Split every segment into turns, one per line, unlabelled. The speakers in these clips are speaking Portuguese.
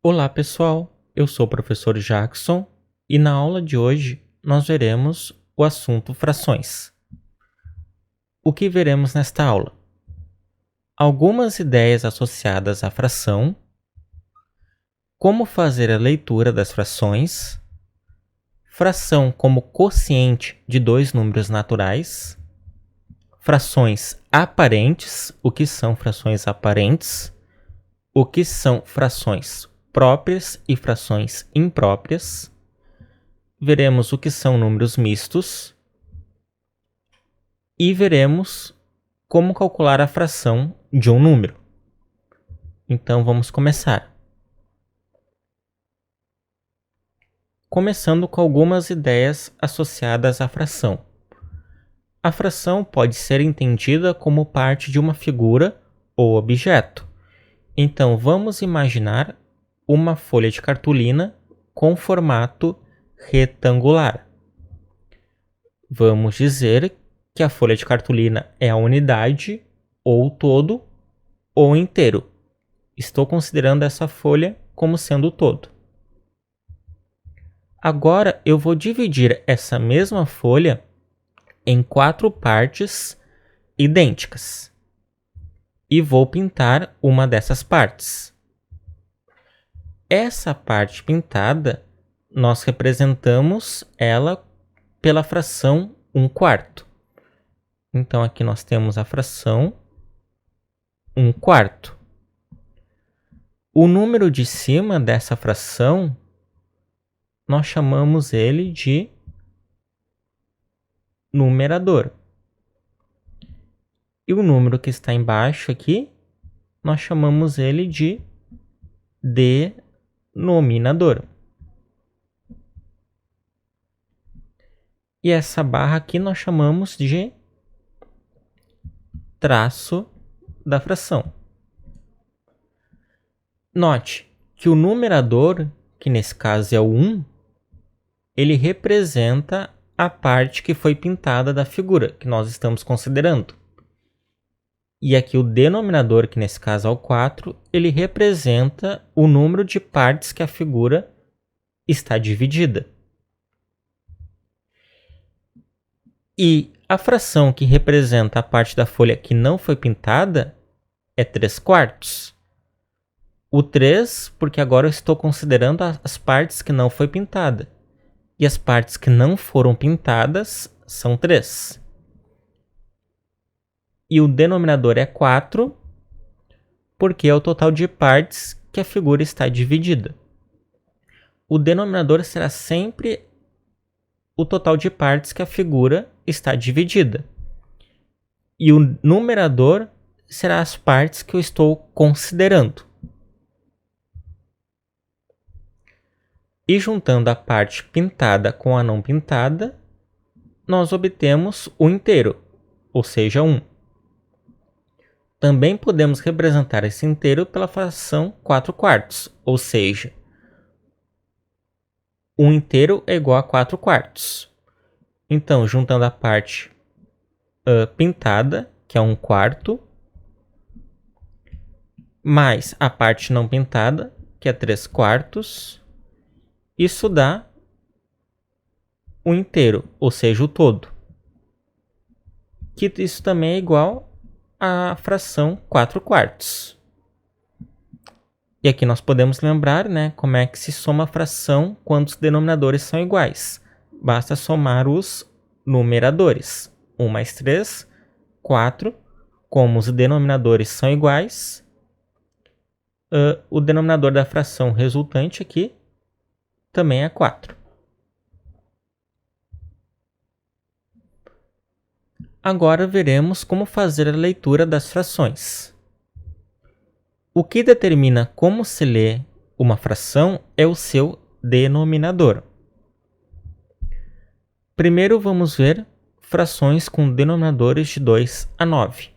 Olá pessoal, eu sou o professor Jackson e na aula de hoje nós veremos o assunto frações. O que veremos nesta aula? Algumas ideias associadas à fração, como fazer a leitura das frações, fração como quociente de dois números naturais, frações aparentes, o que são frações aparentes, o que são frações próprias e frações impróprias. Veremos o que são números mistos e veremos como calcular a fração de um número. Então vamos começar. Começando com algumas ideias associadas à fração. A fração pode ser entendida como parte de uma figura ou objeto. Então vamos imaginar uma folha de cartolina com formato retangular. Vamos dizer que a folha de cartolina é a unidade, ou todo, ou inteiro. Estou considerando essa folha como sendo o todo. Agora eu vou dividir essa mesma folha em 4 partes idênticas e vou pintar uma dessas partes. Essa parte pintada, nós representamos ela pela fração 1/4. Então aqui nós temos a fração 1/4. O número de cima dessa fração, nós chamamos ele de numerador. E o número que está embaixo aqui, nós chamamos ele de denominador. E essa barra aqui nós chamamos de traço da fração. Note que o numerador, que nesse caso é o 1, ele representa a parte que foi pintada da figura que nós estamos considerando. E aqui o denominador, que nesse caso é o 4, ele representa o número de partes que a figura está dividida. E a fração que representa a parte da folha que não foi pintada é 3/4. O 3, porque agora eu estou considerando as partes que não foi pintada. E as partes que não foram pintadas são 3. E o denominador é 4, porque é o total de partes que a figura está dividida. O denominador será sempre o total de partes que a figura está dividida. E o numerador será as partes que eu estou considerando. E juntando a parte pintada com a não pintada, nós obtemos o inteiro, ou seja, 1. Também podemos representar esse inteiro pela fração 4/4, ou seja, 1 inteiro é igual a 4/4. Então, juntando a parte pintada, que é 1/4, mais a parte não pintada, que é 3/4, isso dá o inteiro, ou seja, o todo. Que isso também é igual à fração 4/4. E aqui nós podemos lembrar, como é que se soma a fração quando os denominadores são iguais. Basta somar os numeradores. 1 mais 3, 4. Como os denominadores são iguais, o denominador da fração resultante aqui também é 4. Agora veremos como fazer a leitura das frações. O que determina como se lê uma fração é o seu denominador. Primeiro vamos ver frações com denominadores de 2 a 9.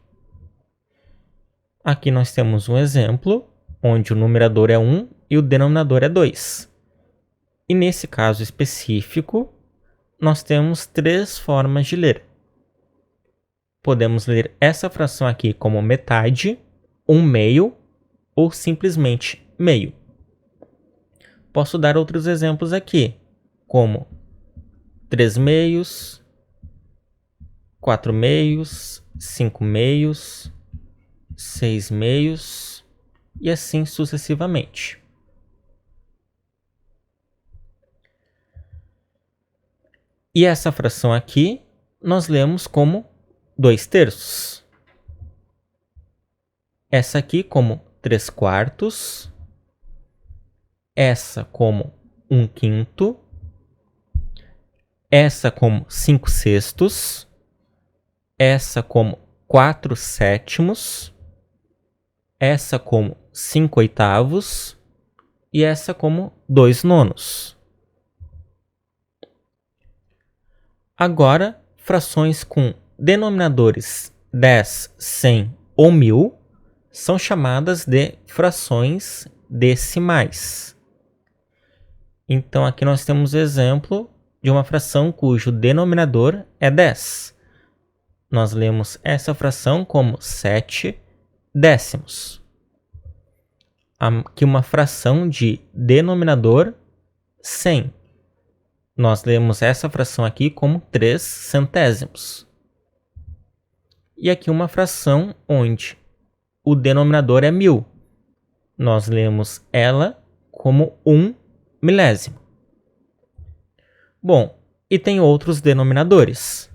Aqui nós temos um exemplo, onde o numerador é 1 e o denominador é 2. E nesse caso específico, nós temos 3 formas de ler. Podemos ler essa fração aqui como metade, 1/2 ou simplesmente meio. Posso dar outros exemplos aqui, como 3 meios, 4 meios, 5 meios, 6 meios e assim sucessivamente. E essa fração aqui nós lemos como 2/3. Essa aqui como 3/4. Essa como 1/5. Essa como 5/6. Essa como 4/7. Essa como 5/8. E essa como 2/9. Agora, frações com denominadores 10, 100 ou 1000 são chamadas de frações decimais. Então, aqui nós temos o exemplo de uma fração cujo denominador é 10. Nós lemos essa fração como 7 décimos. Aqui uma fração de denominador 100. Nós lemos essa fração aqui como 3 centésimos. E aqui uma fração onde o denominador é 1000. Nós lemos ela como 1 milésimo. Bom, e tem outros denominadores.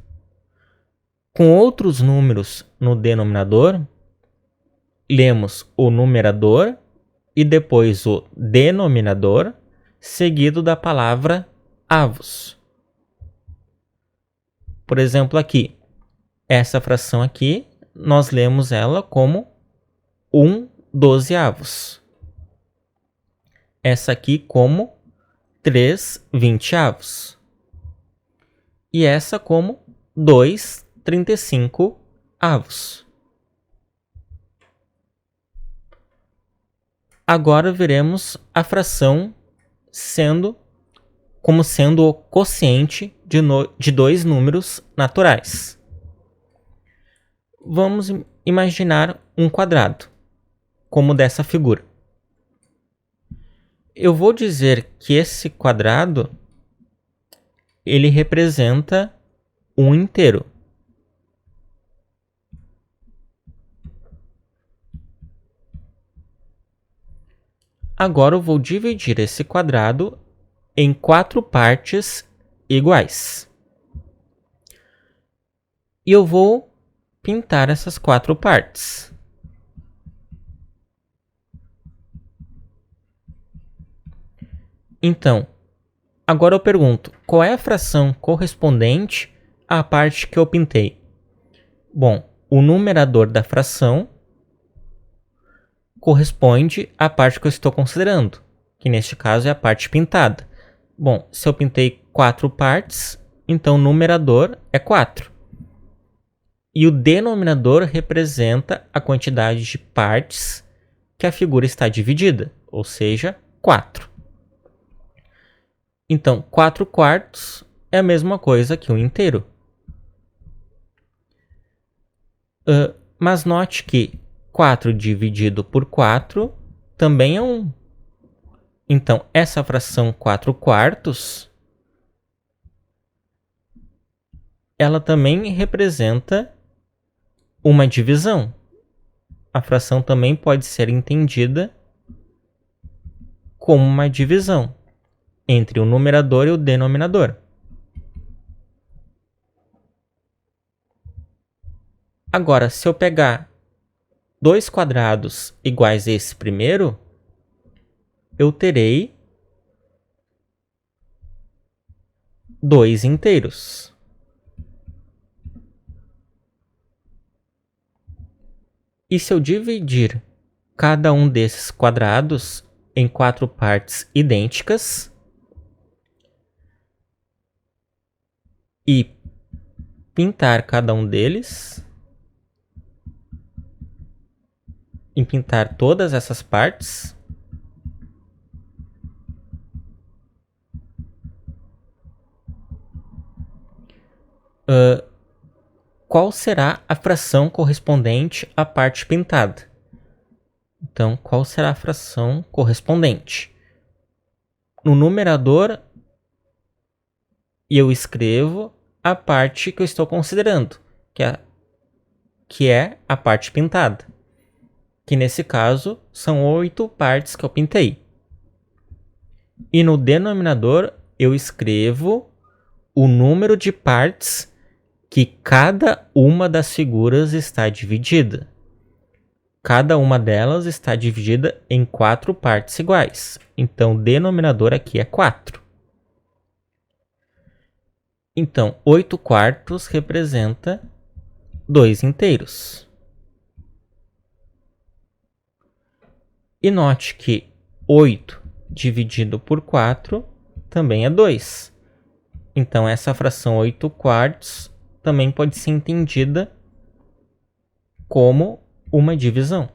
Com outros números no denominador, lemos o numerador e depois o denominador, seguido da palavra avos. Por exemplo, aqui, essa fração aqui, nós lemos ela como 1/12. Essa aqui como 3/20. E essa como 2/35. Agora veremos a fração como sendo o quociente de dois números naturais. Vamos imaginar um quadrado, como dessa figura. Eu vou dizer que esse quadrado ele representa um inteiro. Agora eu vou dividir esse quadrado em 4 partes iguais. E eu vou pintar essas 4 partes. Então, agora eu pergunto, qual é a fração correspondente à parte que eu pintei? Bom, o numerador da fração corresponde à parte que eu estou considerando, que neste caso é a parte pintada. Bom, se eu pintei 4 partes, então o numerador é 4. E o denominador representa a quantidade de partes que a figura está dividida, ou seja, 4. Então, 4/4 é a mesma coisa que um inteiro. Mas note que 4 dividido por 4 também é 1. Então, essa fração 4/4, ela também representa uma divisão. A fração também pode ser entendida como uma divisão entre o numerador e o denominador. Agora, se eu pegar 2 quadrados iguais a esse primeiro, eu terei 2 inteiros. E se eu dividir cada um desses quadrados em 4 partes idênticas e pintar cada um deles, e pintar todas essas partes, qual será a fração correspondente à parte pintada? Então, qual será a fração correspondente? No numerador, eu escrevo a parte que eu estou considerando, que é a parte pintada. Que nesse caso são 8 partes que eu pintei. E no denominador, eu escrevo o número de partes que cada uma das figuras está dividida. Cada uma delas está dividida em 4 partes iguais. Então, o denominador aqui é 4. Então, 8 quartos representa 2 inteiros. E note que 8 dividido por 4 também é 2. Então, essa fração 8 quartos também pode ser entendida como uma divisão.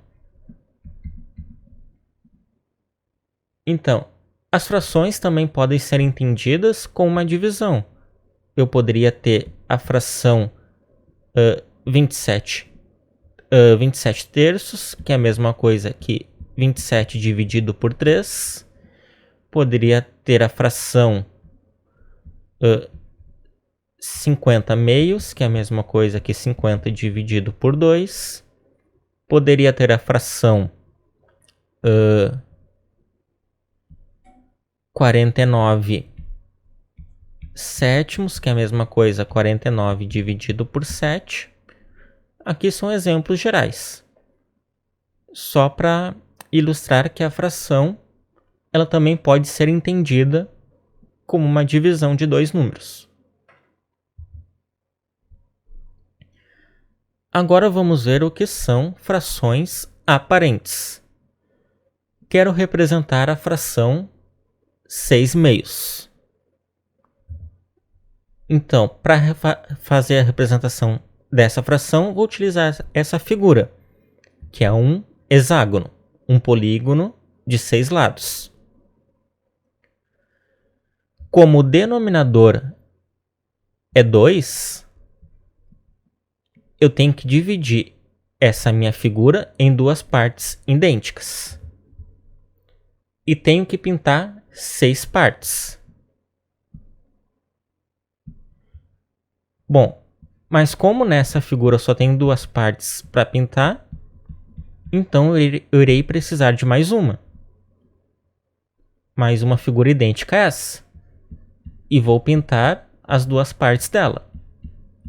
Então, as frações também podem ser entendidas como uma divisão. Eu poderia ter a fração 27 terços, que é a mesma coisa que 27 dividido por 3. Poderia ter a fração 50 meios, que é a mesma coisa que 50 dividido por 2. Poderia ter a fração 49 sétimos, que é a mesma coisa 49 dividido por 7. Aqui são exemplos gerais. Só para ilustrar que a fração ela também pode ser entendida como uma divisão de 2 números. Agora vamos ver o que são frações aparentes. Quero representar a fração 6 meios. Então, para fazer a representação dessa fração, vou utilizar essa figura, que é um hexágono, um polígono de 6 lados. Como o denominador é 2, eu tenho que dividir essa minha figura em 2 partes idênticas. E tenho que pintar 6 partes. Bom, mas como nessa figura só tem 2 partes para pintar, então eu irei precisar de mais uma. Mais uma figura idêntica a essa. E vou pintar as 2 partes dela.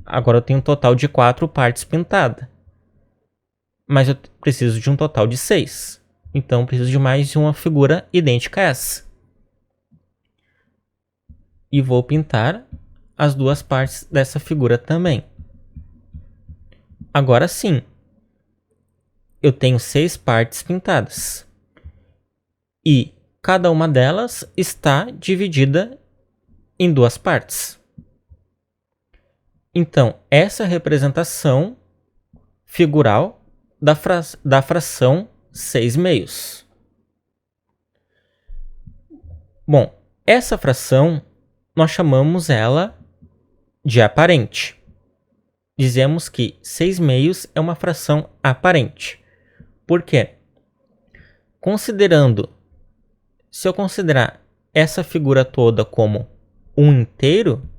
Agora eu tenho um total de 4 partes pintadas. Mas eu preciso de um total de 6. Então eu preciso de mais uma figura idêntica a essa. E vou pintar as 2 partes dessa figura também. Agora sim, eu tenho 6 partes pintadas. E cada uma delas está dividida em 2 partes. Então, essa representação figural da fração 6 meios. Bom, essa fração nós chamamos ela de aparente. Dizemos que 6 meios é uma fração aparente. Por quê? Se eu considerar essa figura toda como um inteiro,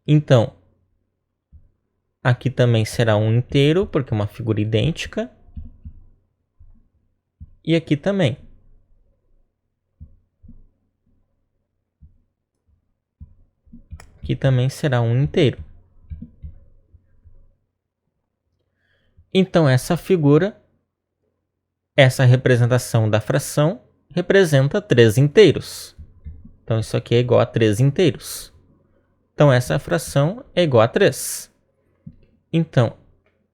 então aqui também será um inteiro, porque é uma figura idêntica. E aqui também. Aqui também será um inteiro. Então essa figura, essa representação da fração, representa 3 inteiros. Então isso aqui é igual a 3 inteiros. Então essa fração é igual a 3. Então,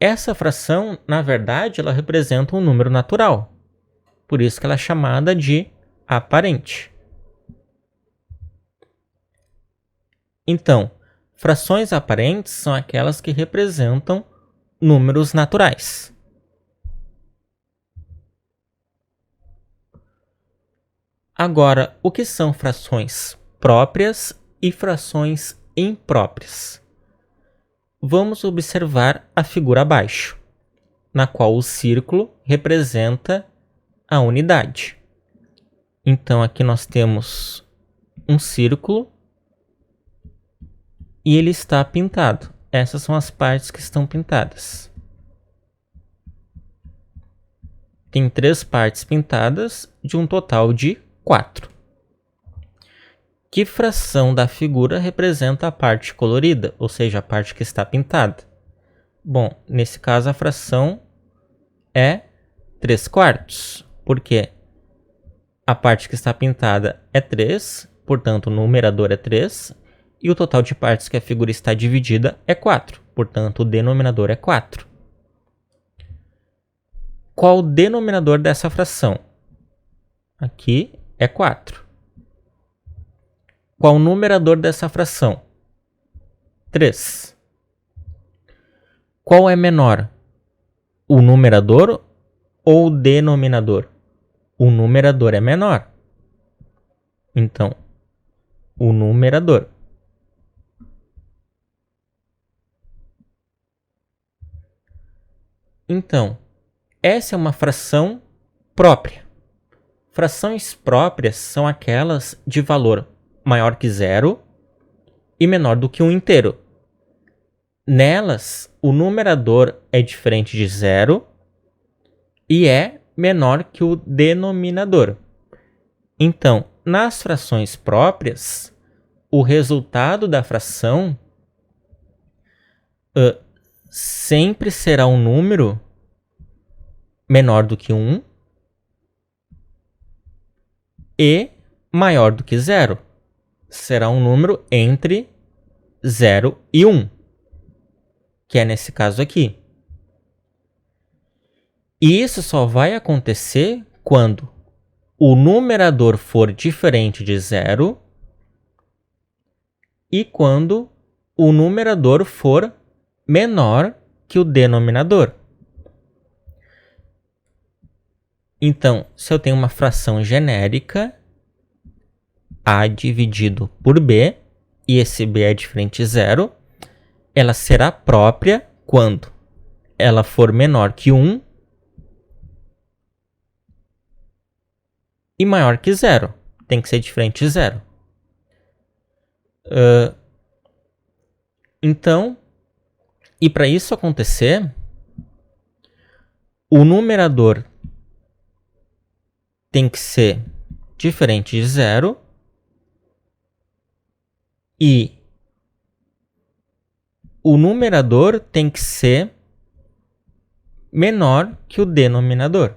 essa fração, na verdade, ela representa um número natural. Por isso que ela é chamada de aparente. Então, frações aparentes são aquelas que representam números naturais. Agora, o que são frações próprias e frações impróprias? Vamos observar a figura abaixo, na qual o círculo representa a unidade. Então aqui nós temos um círculo e ele está pintado. Essas são as partes que estão pintadas. Tem 3 partes pintadas de um total de 4. Que fração da figura representa a parte colorida, ou seja, a parte que está pintada? Bom, nesse caso a fração é 3/4, porque a parte que está pintada é 3, portanto o numerador é 3, e o total de partes que a figura está dividida é 4, portanto o denominador é 4. Qual o denominador dessa fração? Aqui é 4. Qual o numerador dessa fração? 3. Qual é menor? O numerador ou o denominador? O numerador é menor. Então, o numerador. Então, essa é uma fração própria. Frações próprias são aquelas de valor maior que 0 e menor do que 1 inteiro. Nelas, o numerador é diferente de 0 e é menor que o denominador. Então, nas frações próprias, o resultado da fração sempre será um número menor do que 1 e maior do que 0. Será um número entre 0 e 1, que é nesse caso aqui. E isso só vai acontecer quando o numerador for diferente de 0 e quando o numerador for menor que o denominador. Então, se eu tenho uma fração genérica, A dividido por B, e esse B é diferente de 0, ela será própria quando ela for menor que 1 e maior que 0. Tem que ser diferente de 0. Então, e para isso acontecer, o numerador tem que ser diferente de 0 e o numerador tem que ser menor que o denominador,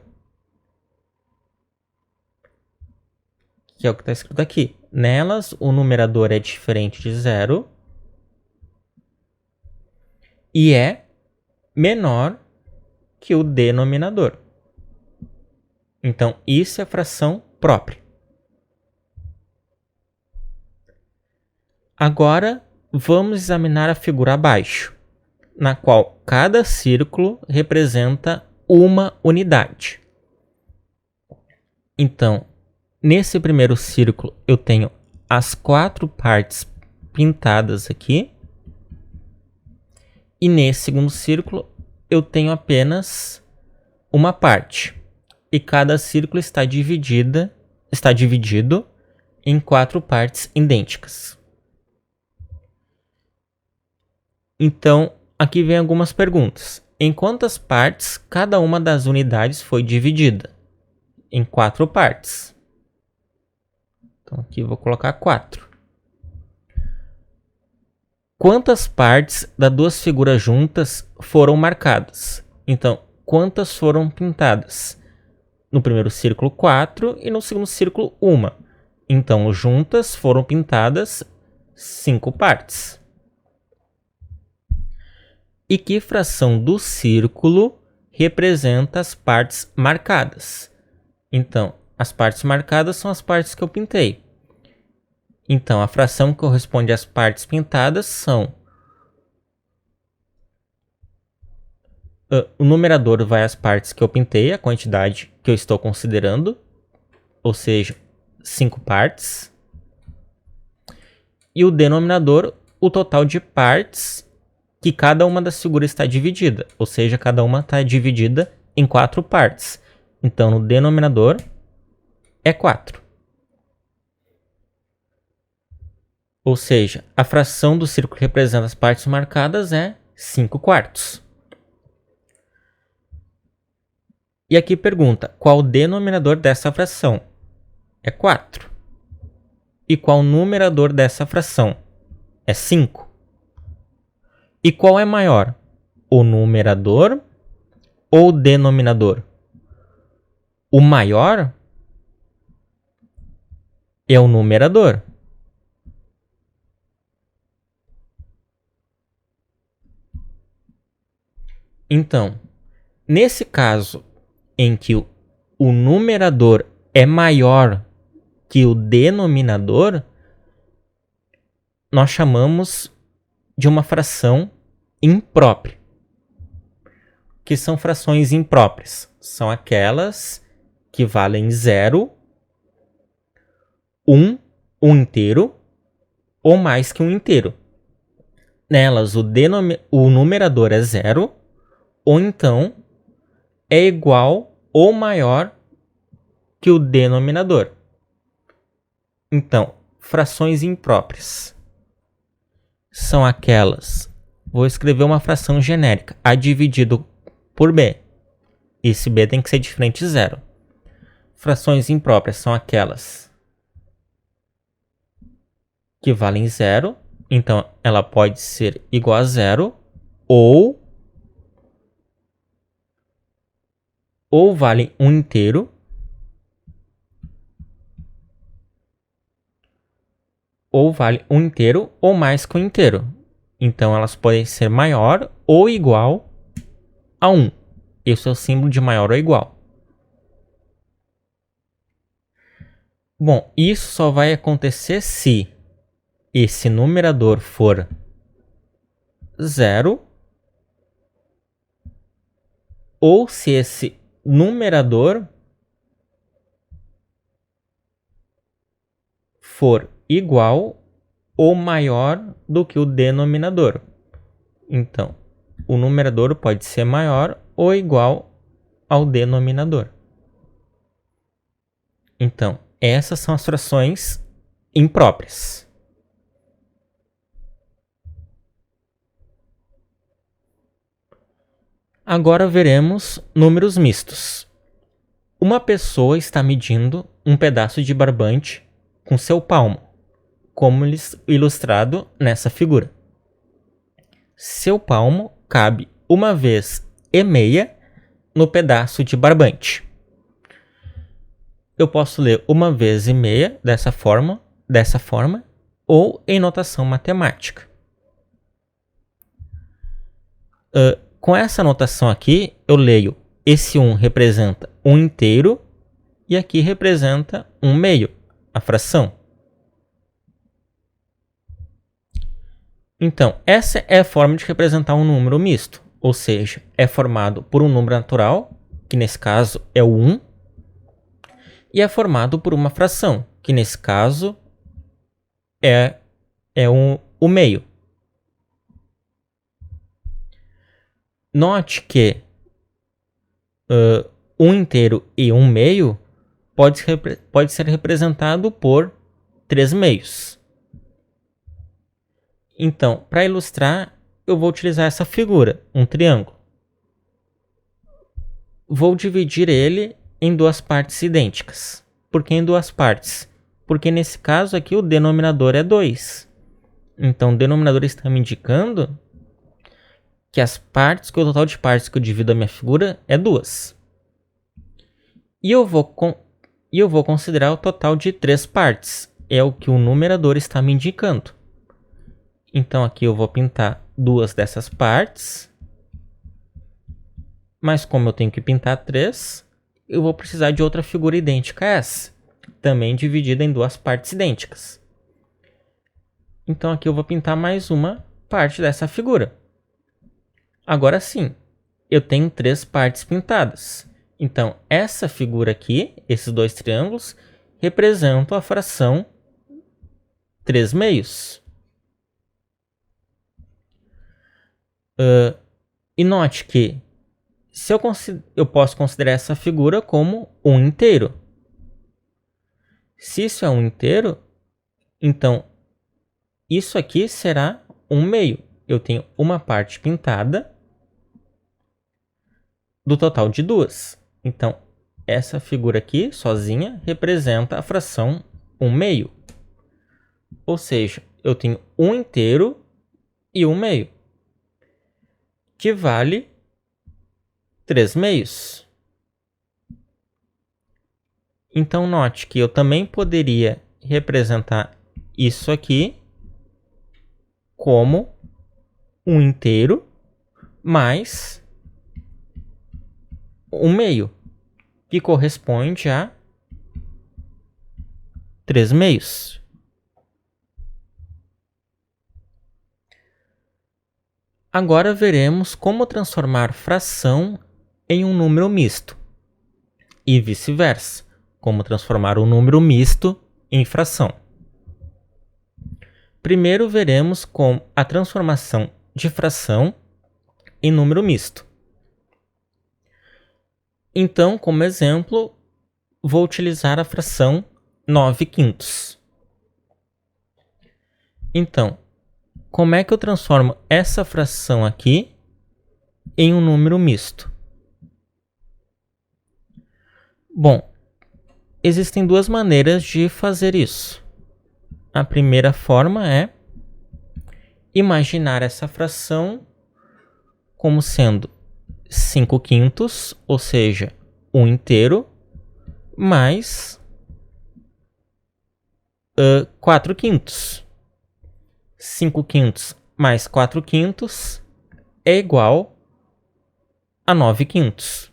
que é o que está escrito aqui. Nelas, o numerador é diferente de 0 e é menor que o denominador. Então, isso é fração própria. Agora, vamos examinar a figura abaixo, na qual cada círculo representa uma unidade. Então, nesse primeiro círculo, eu tenho as 4 partes pintadas aqui. E nesse segundo círculo, eu tenho apenas uma parte. E cada círculo está dividido em 4 partes idênticas. Então, aqui vem algumas perguntas. Em quantas partes cada uma das unidades foi dividida? Em 4 partes. Então, aqui eu vou colocar 4. Quantas partes das 2 figuras juntas foram marcadas? Então, quantas foram pintadas? No primeiro círculo, 4 e no segundo círculo, 1. Então, juntas foram pintadas 5 partes. E que fração do círculo representa as partes marcadas? Então, as partes marcadas são as partes que eu pintei. Então, a fração que corresponde às partes pintadas são... o numerador vai às partes que eu pintei, a quantidade que eu estou considerando, ou seja, 5 partes. E o denominador, o total de partes que cada uma das figuras está dividida, ou seja, cada uma está dividida em 4 partes. Então, no denominador é 4. Ou seja, a fração do círculo que representa as partes marcadas é 5/4. E aqui pergunta, qual o denominador dessa fração? É 4. E qual o numerador dessa fração? É 5. E qual é maior? O numerador ou o denominador? O maior é o numerador. Então, nesse caso em que o numerador é maior que o denominador, nós chamamos de uma fração imprópria. O que são frações impróprias? São aquelas que valem 0, 1, um inteiro ou mais que um inteiro. Nelas, o numerador é 0 ou então é igual ou maior que o denominador. Então, frações impróprias são aquelas... Vou escrever uma fração genérica. A dividido por B. Esse B tem que ser diferente de 0. Frações impróprias são aquelas que valem 0. Então, ela pode ser igual a 0 ou vale um inteiro ou vale um inteiro ou mais que um inteiro. Então, elas podem ser maior ou igual a 1. Esse é o símbolo de maior ou igual. Bom, isso só vai acontecer se esse numerador for 0 ou se esse numerador for igual ou maior do que o denominador. Então, o numerador pode ser maior ou igual ao denominador. Então, essas são as frações impróprias. Agora veremos números mistos. Uma pessoa está medindo um pedaço de barbante com seu palmo, como ilustrado nessa figura. Seu palmo cabe 1,5 no pedaço de barbante. Eu posso ler 1,5 dessa forma, ou em notação matemática. Com essa notação aqui, eu leio esse 1 representa 1 inteiro e aqui representa 1/2, a fração. Então, essa é a forma de representar um número misto, ou seja, é formado por um número natural, que nesse caso é o 1, e é formado por uma fração, que nesse caso é o meio. Note que 1 inteiro e 1/2 pode ser representado por 3/2. Então, para ilustrar, eu vou utilizar essa figura, um triângulo. Vou dividir ele em duas partes idênticas. Por que em duas partes? Porque nesse caso aqui o denominador é 2. Então, o denominador está me indicando que o total de partes que eu divido a minha figura é 2. E eu vou considerar o total de 3 partes. É o que o numerador está me indicando. Então, aqui eu vou pintar 2 dessas partes. Mas como eu tenho que pintar 3, eu vou precisar de outra figura idêntica a essa. Também dividida em 2 partes idênticas. Então, aqui eu vou pintar mais uma parte dessa figura. Agora sim, eu tenho 3 partes pintadas. Então, essa figura aqui, esses 2 triângulos, representam a fração 3/2. E note que eu posso considerar essa figura como um inteiro. Se isso é um inteiro, então isso aqui será um meio. Eu tenho uma parte pintada do total de duas. Então, essa figura aqui, sozinha, representa a fração 1/2. Ou seja, eu tenho um inteiro e 1/2, que vale 3/2. Então, note que eu também poderia representar isso aqui como um inteiro mais 1/2, que corresponde a 3/2. Agora veremos como transformar fração em um número misto e vice-versa, como transformar um número misto em fração. Primeiro veremos com a transformação de fração em número misto. Então, como exemplo, vou utilizar a fração 9/5. Então, como é que eu transformo essa fração aqui em um número misto? Bom, existem duas maneiras de fazer isso. A primeira forma é imaginar essa fração como sendo 5/5, ou seja, um inteiro, mais 4/5. 5/5 mais 4/5 é igual a 9/5.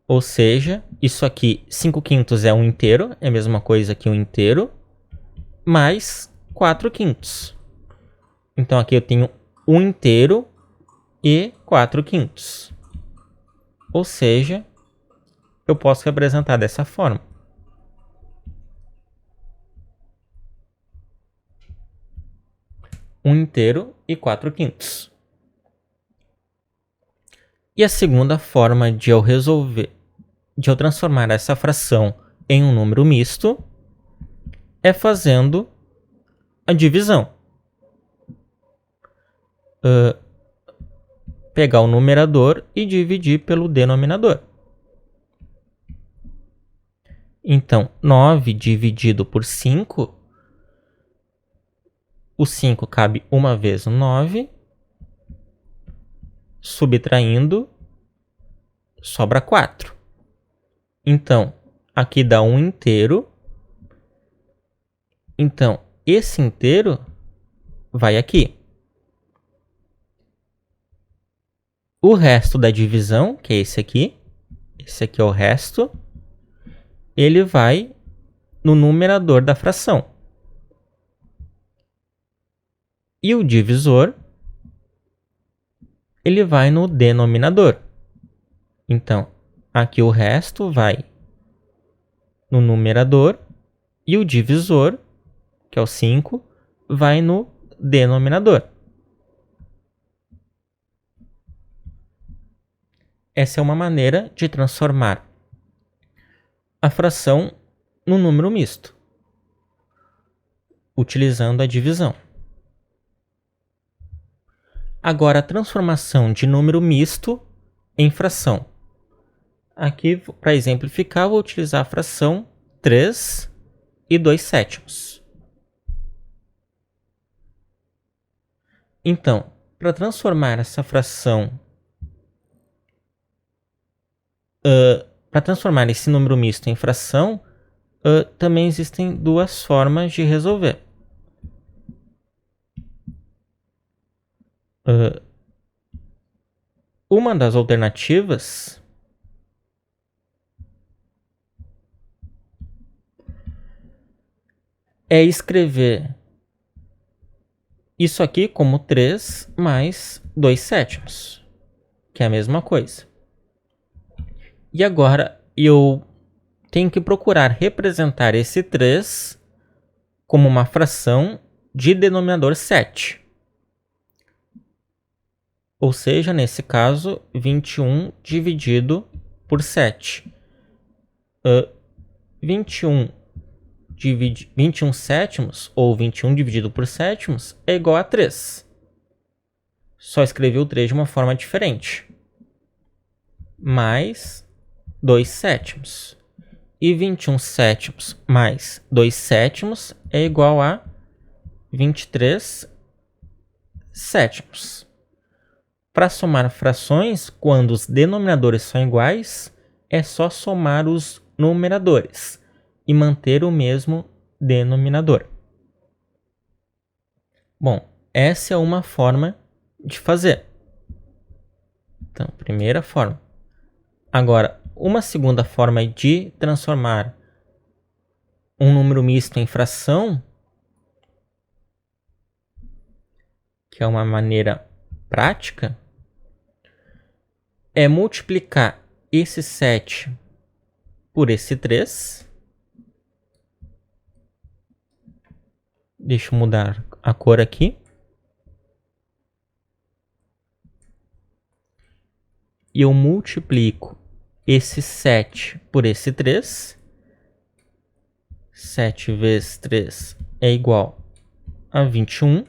Ou seja, isso aqui, 5/5 é um inteiro, é a mesma coisa que um inteiro, mais 4/5. Então aqui eu tenho um inteiro e 4/5. Ou seja, eu posso representar dessa forma. Um inteiro e 4/5. E a segunda forma de eu transformar essa fração em um número misto é fazendo a divisão. Pegar o numerador e dividir pelo denominador. Então, 9 dividido por 5, o 5 cabe uma vez no 9, subtraindo, sobra 4. Então, aqui dá um inteiro. Então, esse inteiro vai aqui. O resto da divisão, que é esse aqui é o resto, ele vai no numerador da fração. E o divisor, ele vai no denominador. Então, aqui o resto vai no numerador e o divisor, que é o 5, vai no denominador. Essa é uma maneira de transformar a fração num número misto, utilizando a divisão. Agora, a transformação de número misto em fração. Aqui, para exemplificar, vou utilizar a fração 3 e 2/7. Então, para transformar essa fração, para transformar esse número misto em fração, também existem duas formas de resolver. Uma das alternativas é escrever isso aqui como 3 mais 2/7, que é a mesma coisa. E agora eu tenho que procurar representar esse 3 como uma fração de denominador 7. Ou seja, nesse caso, 21 dividido por 7. 21 sétimos, ou 21 dividido por sétimos, é igual a 3. Só escrevi o 3 de uma forma diferente. Mais 2 sétimos. E 21 sétimos mais 2 sétimos é igual a 23 sétimos. Para somar frações, quando os denominadores são iguais, é só somar os numeradores e manter o mesmo denominador. Bom, essa é uma forma de fazer. Então, primeira forma. Agora, uma segunda forma de transformar um número misto em fração, que é uma maneira prática, é multiplicar esse 7 por esse 3. Deixa eu mudar a cor aqui. E eu multiplico esse 7 por esse 3. 7 vezes 3 é igual a 21.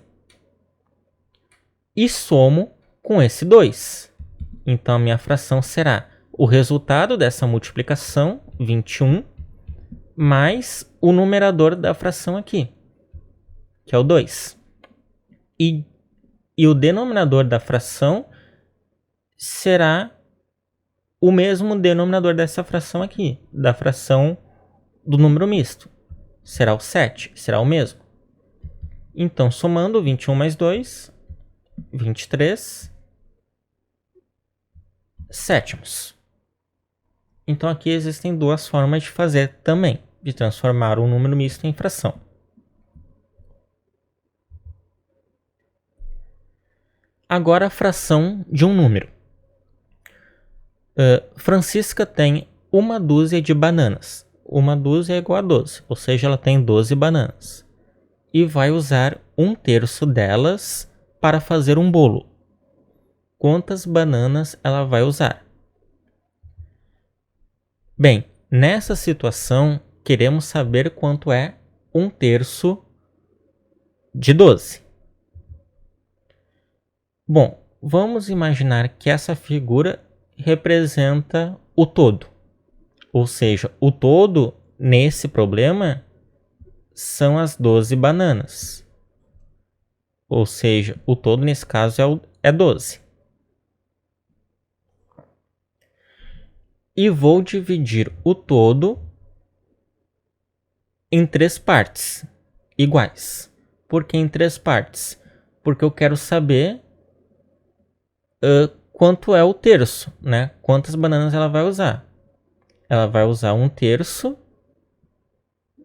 E somo com esse 2. Então, a minha fração será o resultado dessa multiplicação, 21, mais o numerador da fração aqui, que é o 2. E o denominador da fração será o mesmo denominador dessa fração aqui, da fração do número misto. Será o 7, será o mesmo. Então, somando 21 mais 2, 23 sétimos. Então, aqui existem duas formas de fazer também, de transformar um número misto em fração. Agora, a fração de um número. Francisca tem uma dúzia de bananas. Uma dúzia é igual a 12, ou seja, ela tem 12 bananas. E vai usar 1/3 delas para fazer um bolo. Quantas bananas ela vai usar? Bem, nessa situação, queremos saber quanto é 1/3 de 12. Bom, vamos imaginar que essa figura representa o todo. Ou seja, o todo nesse problema são as 12 bananas. Ou seja, o todo nesse caso é 12. E vou dividir o todo em 3 partes iguais. Por que em 3 partes? Porque eu quero saber quanto é o terço, né? Quantas bananas ela vai usar. Ela vai usar 1/3,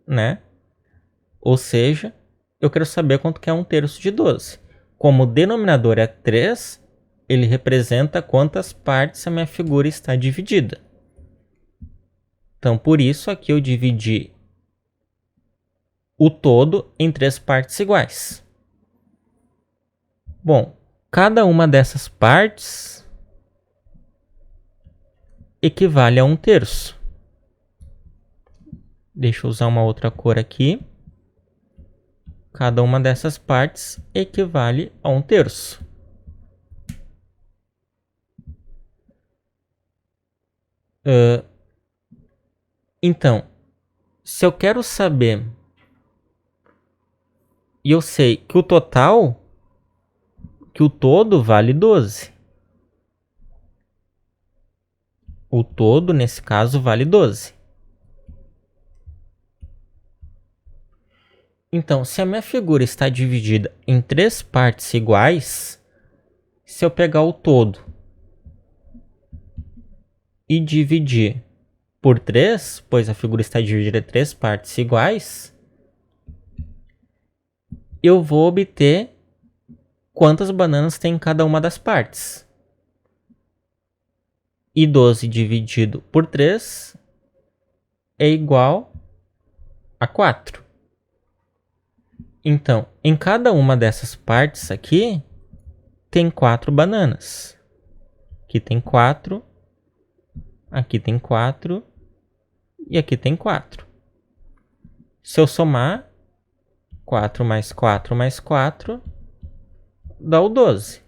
né? Ou seja, eu quero saber quanto que é 1/3 de 12. Como o denominador é 3, ele representa quantas partes a minha figura está dividida. Então, por isso aqui eu dividi o todo em 3 partes iguais. Bom, cada uma dessas partes equivale a 1/3. Deixa eu usar uma outra cor aqui. Cada uma dessas partes equivale a 1/3. Então, se eu quero saber, e eu sei que o total, que o todo vale 12. O todo, nesse caso, vale 12. Então, se a minha figura está dividida em 3 partes iguais, se eu pegar o todo e dividir por 3, pois a figura está dividida em 3 partes iguais, eu vou obter quantas bananas tem em cada uma das partes. E 12 dividido por 3 é igual a 4. Então, em cada uma dessas partes aqui, tem 4 bananas. Aqui tem 4. Aqui tem 4. E aqui tem 4. Se eu somar 4 mais 4 mais 4, dá o 12.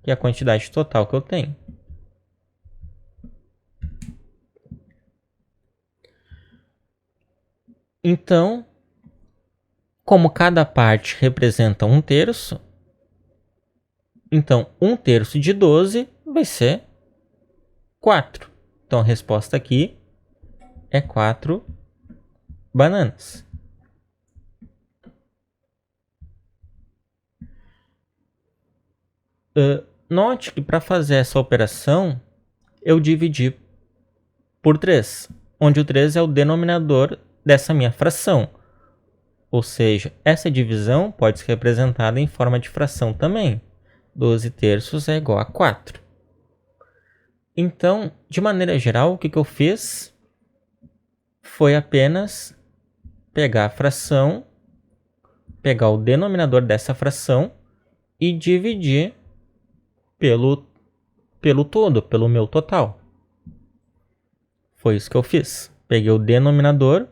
Que é a quantidade total que eu tenho. Então, como cada parte representa 1/3, então 1/3 de 12 vai ser 4. Então a resposta aqui é 4 bananas. Note que para fazer essa operação, eu dividi por 3, onde o 3 é o denominador dessa minha fração. Ou seja, essa divisão pode ser representada em forma de fração também. 12/3 é igual a 4. Então, de maneira geral, o que eu fiz foi apenas pegar a fração, pegar o denominador dessa fração e dividir pelo todo, pelo meu total. Foi isso que eu fiz. Peguei o denominador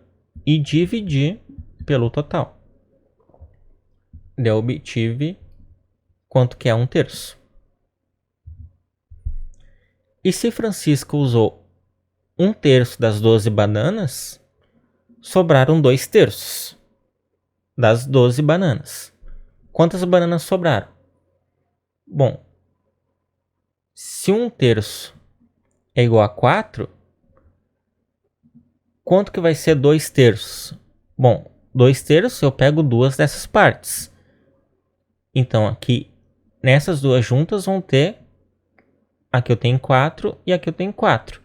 e dividi pelo total. Eu obtive quanto que é 1/3. E se Francisca usou 1/3 das 12 bananas, sobraram 2/3 das 12 bananas. Quantas bananas sobraram? Bom, se 1/3 é igual a 4, quanto que vai ser 2/3? Bom, 2/3 eu pego duas dessas partes. Então aqui, nessas duas juntas vão ter, aqui eu tenho 4 e aqui eu tenho 4.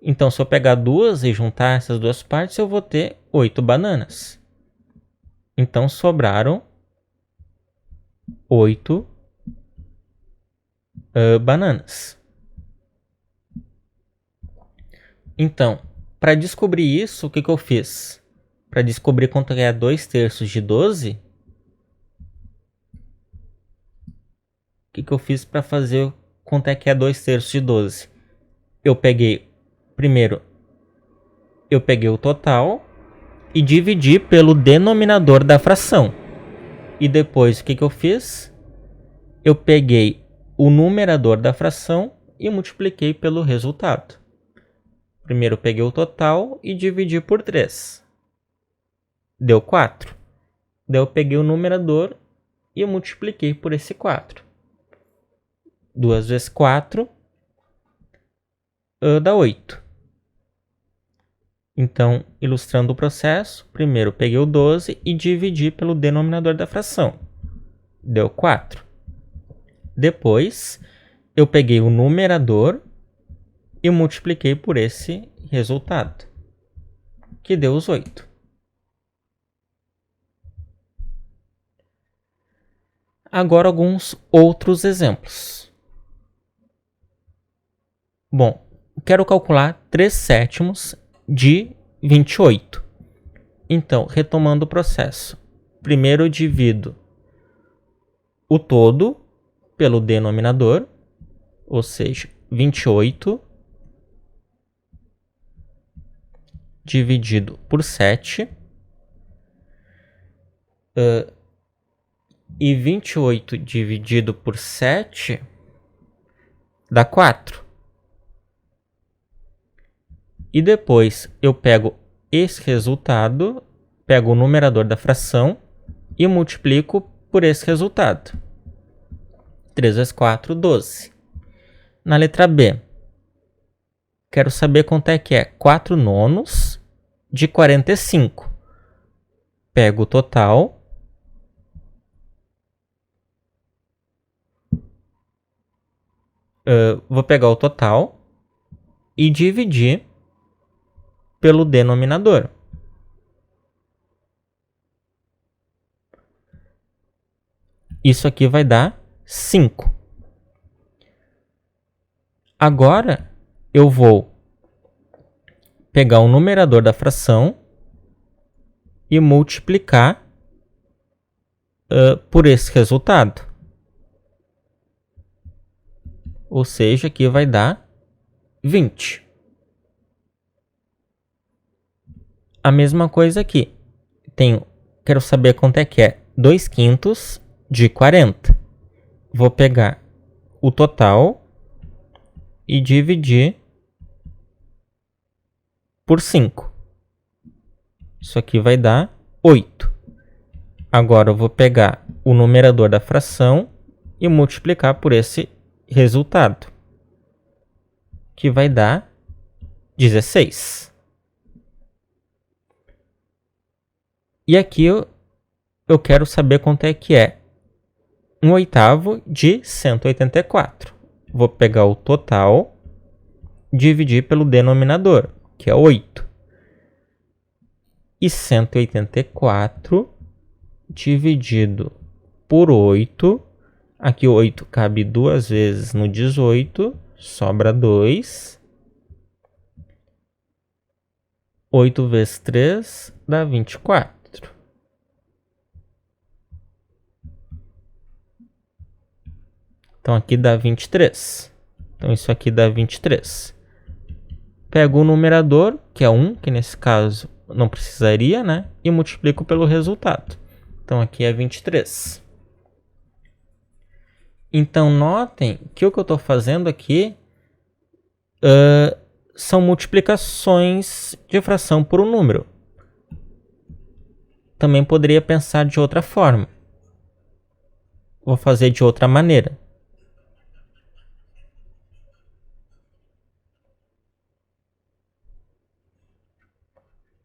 Então se eu pegar duas e juntar essas duas partes, eu vou ter 8 bananas. Então sobraram 8 bananas. Então, para descobrir isso, o que eu fiz? Para descobrir quanto é 2/3 de 12, o que eu fiz para fazer quanto é que é 2/3 de 12? Eu peguei, primeiro, eu peguei o total e dividi pelo denominador da fração. E depois, o que eu fiz? Eu peguei o numerador da fração e multipliquei pelo resultado. Primeiro eu peguei o total e dividi por 3. Deu 4. Daí eu peguei o numerador e eu multipliquei por esse 4. 2 vezes 4 dá 8. Então, ilustrando o processo, primeiro eu peguei o 12 e dividi pelo denominador da fração. Deu 4. Depois, eu peguei o numerador e multipliquei por esse resultado, que deu os 8. Agora alguns outros exemplos. Bom, quero calcular 3/7 de 28. Então, retomando o processo. Primeiro eu divido o todo pelo denominador, ou seja, 28 dividido por 7. E 28 dividido por 7 dá 4. E depois eu pego esse resultado, pego o numerador da fração e multiplico por esse resultado. 3 vezes 4, 12. Na letra B, quero saber quanto é que é 4 nonos de 45. Pego o total. Vou pegar o total e dividir pelo denominador. Isso aqui vai dar 5. Agora eu vou pegar o numerador da fração e multiplicar por esse resultado. ou seja, aqui vai dar 20. A mesma coisa aqui. Quero saber quanto é que é 2/5 de 40. Vou pegar o total e dividir por 5. Isso aqui vai dar 8. Agora eu vou pegar o numerador da fração e multiplicar por esse resultado, que vai dar 16. E aqui eu quero saber quanto é que é 1/8 de 184. Vou pegar o total, dividir pelo denominador, que é 8. E 184 dividido por 8, aqui 8 cabe 2 vezes no 18, sobra 2. 8 vezes 3 dá 24. Então aqui dá 23. Então isso aqui dá 23. Pego o numerador, que é 1, que nesse caso não precisaria, né? E multiplico pelo resultado. Então aqui é 23. Então notem que o que eu estou fazendo aqui são multiplicações de fração por um número. Também poderia pensar de outra forma. Vou fazer de outra maneira.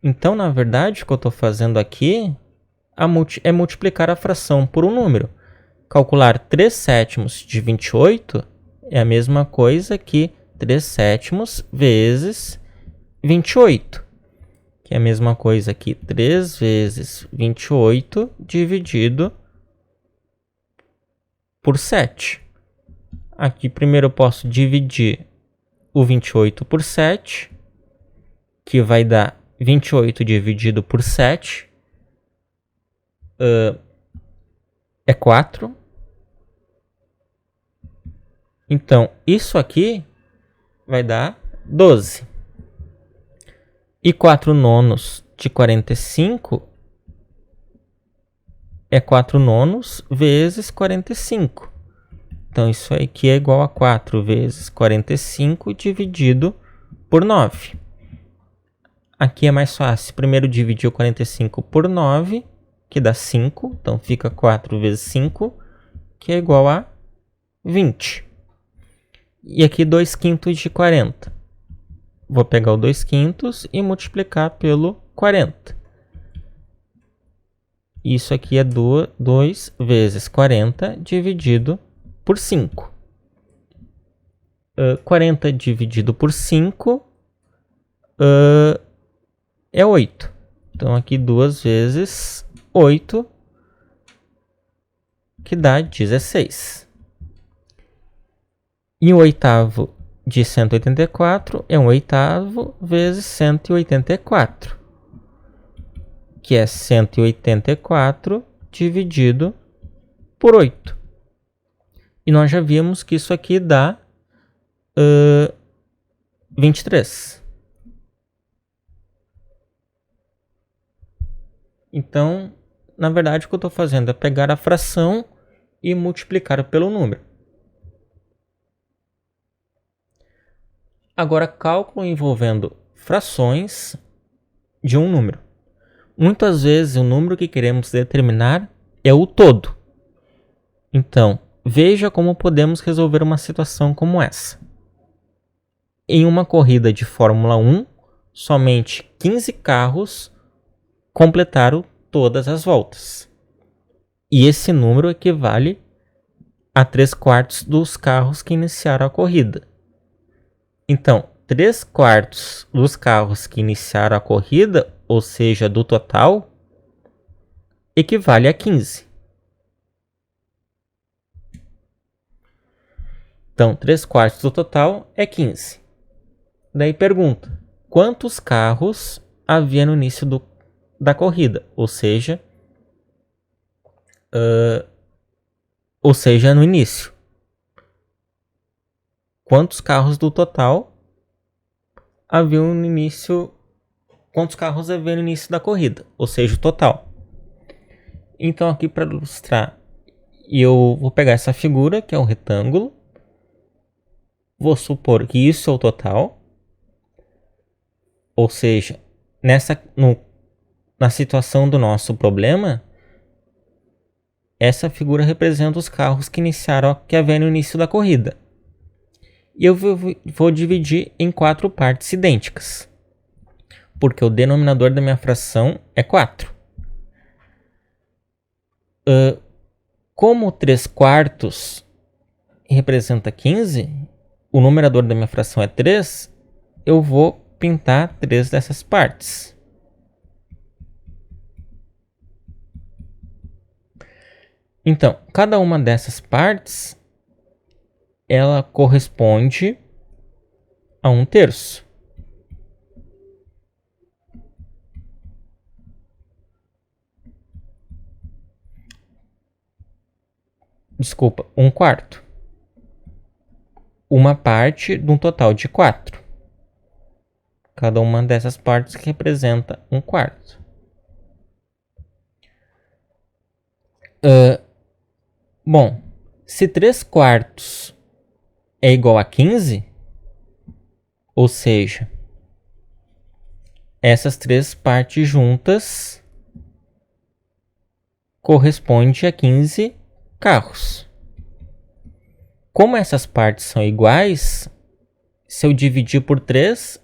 Então, na verdade, o que eu estou fazendo aqui é multiplicar a fração por um número. Calcular 3/7 de 28 é a mesma coisa que 3/7 vezes 28, que é a mesma coisa que 3 vezes 28 dividido por 7. Aqui primeiro eu posso dividir o 28 por 7, que vai dar 28 dividido por 7 é 4. Então, isso aqui vai dar 12. E 4/9 de 45 é 4/9 vezes 45. Então, isso aqui é igual a 4 vezes 45 dividido por 9. Aqui é mais fácil. Primeiro dividir o 45 por 9, que dá 5. Então, fica 4 vezes 5, que é igual a 20. E aqui 2/5 de 40. Vou pegar o 2/5 e multiplicar pelo 40. Isso aqui é 2 vezes 40 dividido por 5. 40 dividido por 5 é 8. Então, aqui 2 vezes 8, que dá 16. E 1/8 de 184 é 1/8 vezes 184, que é 184 dividido por 8. E nós já vimos que isso aqui dá 23. Então, na verdade, o que eu estou fazendo é pegar a fração e multiplicar pelo número. Agora, cálculo envolvendo frações de um número. Muitas vezes, o número que queremos determinar é o todo. Então, veja como podemos resolver uma situação como essa. Em uma corrida de Fórmula 1, somente 15 carros completaram todas as voltas. E esse número equivale a 3/4 dos carros que iniciaram a corrida. Então, 3/4 dos carros que iniciaram a corrida, ou seja, do total, equivale a 15. Então, 3/4 do total é 15. Daí pergunta, quantos carros havia no início da corrida? Ou seja, no início. quantos carros do total haviam no início, quantos carros havia no início da corrida, ou seja, o total. Então aqui para ilustrar, eu vou pegar essa figura, que é um retângulo, vou supor que isso é o total, ou seja, na situação do nosso problema, essa figura representa os carros que havia no início da corrida. E eu vou dividir em 4 partes idênticas, porque o denominador da minha fração é 4. Como 3/4 representa 15, o numerador da minha fração é 3, eu vou pintar 3 dessas partes. Então, cada uma dessas partes, ela corresponde a 1/3. Desculpa, 1/4. Uma parte de um total de 4. Cada uma dessas partes representa 1/4. Bom, se 3/4 é igual a 15, ou seja, essas 3 partes juntas correspondem a 15 carros. Como essas partes são iguais, se eu dividir por 3,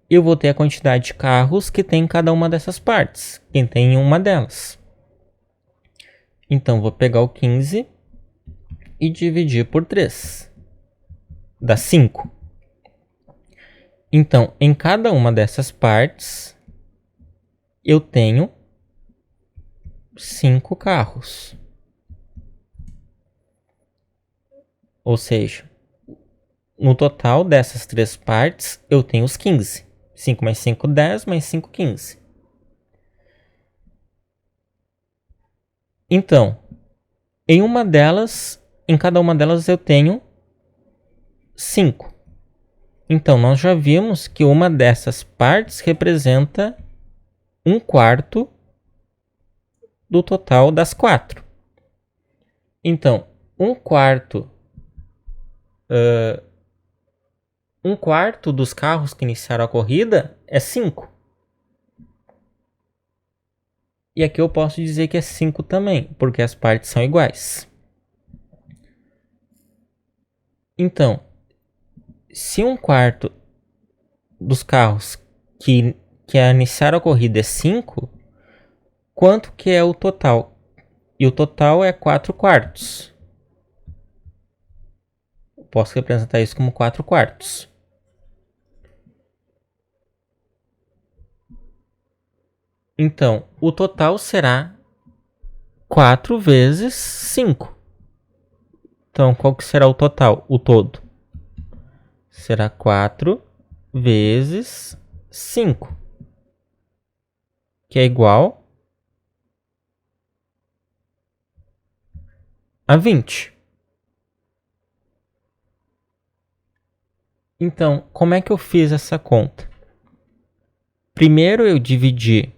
eu vou ter a quantidade de carros que tem em cada uma dessas partes, que tem em uma delas. Então, vou pegar o 15 e dividir por 3. Dá 5. Então, em cada uma dessas partes, eu tenho 5 carros. Ou seja, no total dessas 3 partes, eu tenho os 15. 5 mais 5, 10, mais 5, 15. Então, em cada uma delas eu tenho 5. Então, nós já vimos que uma dessas partes representa 1/4 do total das 4. Então, 1/4 dos carros que iniciaram a corrida é 5. E aqui eu posso dizer que é 5 também, porque as partes são iguais. Então, se 1/4 dos carros que iniciaram a corrida é 5, quanto que é o total? E o total é 4/4. Posso representar isso como 4/4. Então, o total será 4 vezes 5. Então, qual que será o total? O todo será 4 vezes 5, que é igual a 20. Então, como é que eu fiz essa conta? Primeiro eu dividi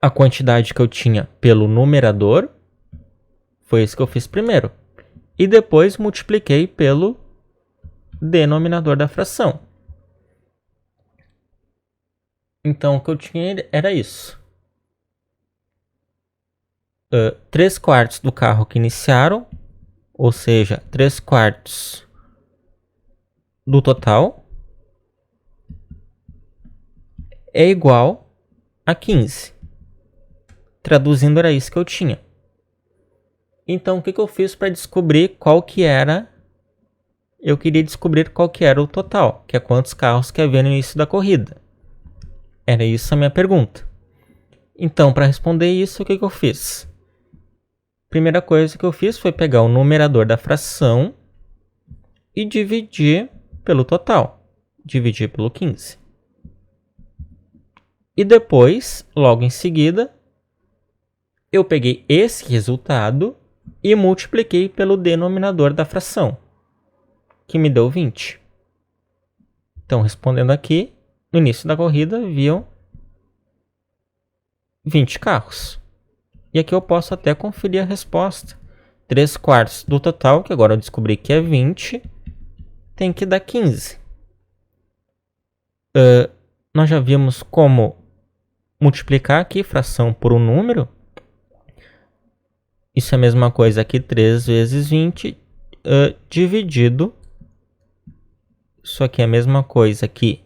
a quantidade que eu tinha pelo numerador. Foi isso que eu fiz primeiro. E depois multipliquei pelo denominador da fração. Então, o que eu tinha era isso. 3/4 do carro que iniciaram, ou seja, 3/4 do total, é igual a 15. Traduzindo, era isso que eu tinha. Então, o que eu fiz para descobrir qual que era? Eu queria descobrir qual que era o total, que é quantos carros que havia no início da corrida. Era isso a minha pergunta. Então, para responder isso, o que eu fiz? Primeira coisa que eu fiz foi pegar o numerador da fração e dividir pelo total. Dividir pelo 15. E depois, logo em seguida, eu peguei esse resultado e multipliquei pelo denominador da fração, que me deu 20. Então, respondendo aqui, no início da corrida haviam 20 carros. E aqui eu posso até conferir a resposta. 3/4 do total, que agora eu descobri que é 20, tem que dar 15. Nós já vimos como multiplicar aqui fração por um número. Isso é a mesma coisa que 3 vezes 20 dividido. Isso aqui é a mesma coisa que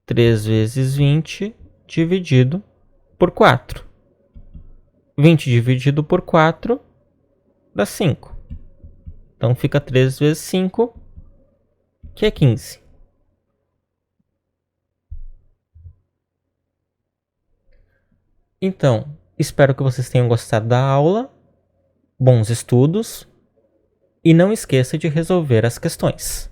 3 vezes 20 dividido por 4. 20 dividido por 4 dá 5. Então fica 3 vezes 5, que é 15. Então, espero que vocês tenham gostado da aula. Bons estudos. E não esqueça de resolver as questões.